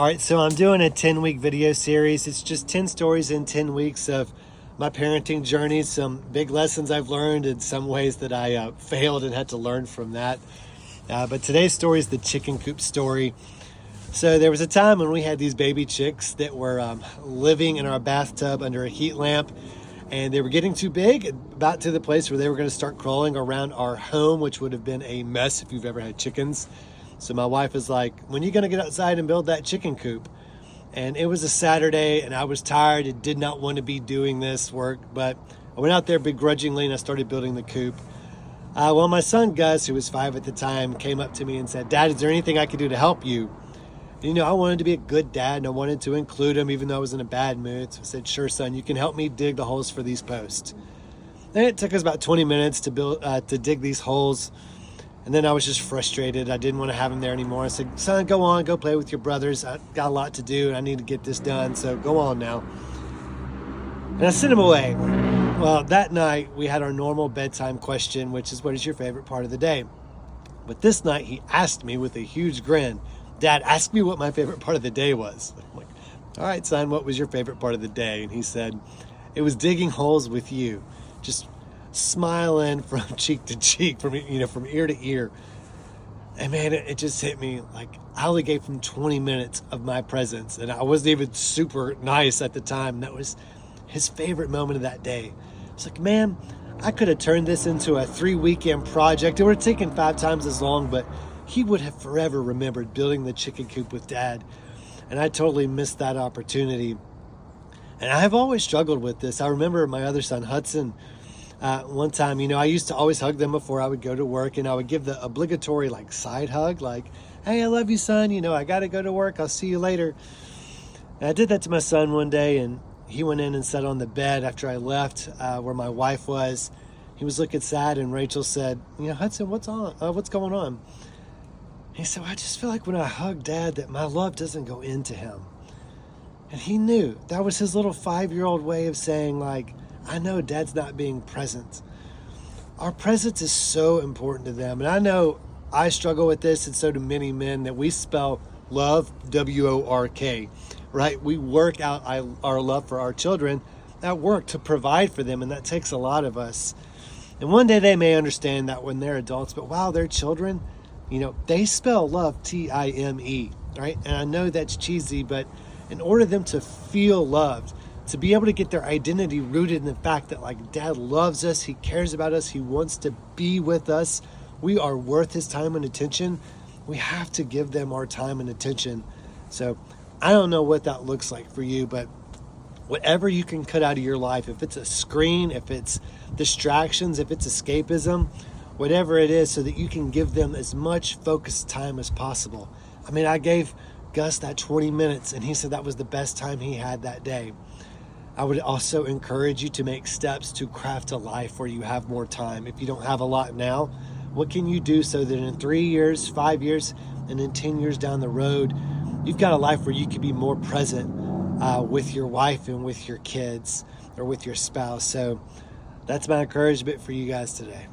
All right, so I'm doing a 10-week video series. It's just 10 stories in 10 weeks of my parenting journey, some big lessons I've learned and some ways that I failed and had to learn from that. But today's story is the chicken coop story. So there was a time when we had these baby chicks that were living in our bathtub under a heat lamp, and they were getting too big, about to the place where they were going to start crawling around our home, which would have been a mess if you've ever had chickens. So my wife was like, when are you going to get outside and build that chicken coop? And it was a Saturday and I was tired and did not want to be doing this work, but I went out there begrudgingly and I started building the coop. Well, my son Gus, who was 5 at the time, came up to me and said, "Dad, is there anything I can do to help you?" And, you know, I wanted to be a good dad and I wanted to include him even though I was in a bad mood. So I said, "Sure, son, you can help me dig the holes for these posts." And it took us about 20 minutes to dig these holes. And then I was just frustrated. I didn't want to have him there anymore. I said, "Son, go on, go play with your brothers. I got a lot to do and I need to get this done. So go on now." And I sent him away. Well, that night we had our normal bedtime question, which is, what is your favorite part of the day? But this night he asked me with a huge grin, "Dad, ask me what my favorite part of the day was." I'm like, "All right, son, what was your favorite part of the day?" And he said, "It was digging holes with you." Just smiling from cheek to cheek, from ear to ear. And man, it just hit me like I only gave him 20 minutes of my presence, and I wasn't even super nice at the time. That was his favorite moment of that day. It's like, man, I could have turned this into a 3-weekend project. It would have taken 5 times as long, but he would have forever remembered building the chicken coop with Dad. And I totally missed that opportunity. And I have always struggled with this. I remember my other son, Hudson, one time, I used to always hug them before I would go to work, and I would give the obligatory side hug, like, "Hey, I love you, son. I got to go to work. I'll see you later." And I did that to my son one day, and he went in and sat on the bed after I left where my wife was. He was looking sad, and Rachel said, "Hudson, what's going on?" He said, "I just feel like when I hug Dad that my love doesn't go into him." And he knew that was his little 5-year-old way of saying, I know Dad's not being present. Our presence is so important to them. And I know I struggle with this, and so do many men, that we spell love, W-O-R-K, right? We work out our love for our children at work to provide for them, and that takes a lot of us. And one day they may understand that when they're adults, but while they're children, they spell love T-I-M-E, right? And I know that's cheesy, but in order for them to feel loved, to be able to get their identity rooted in the fact that Dad loves us, he cares about us, he wants to be with us, we are worth his time and attention, we have to give them our time and attention. So I don't know what that looks like for you, but whatever you can cut out of your life, if it's a screen, if it's distractions, if it's escapism, whatever it is, so that you can give them as much focused time as possible. I mean, I gave Gus that 20 minutes and he said that was the best time he had that day. I would also encourage you to make steps to craft a life where you have more time. If you don't have a lot now, what can you do so that in 3 years, 5 years, and in 10 years down the road, you've got a life where you can be more present with your wife and with your kids or with your spouse. So that's my encouragement for you guys today.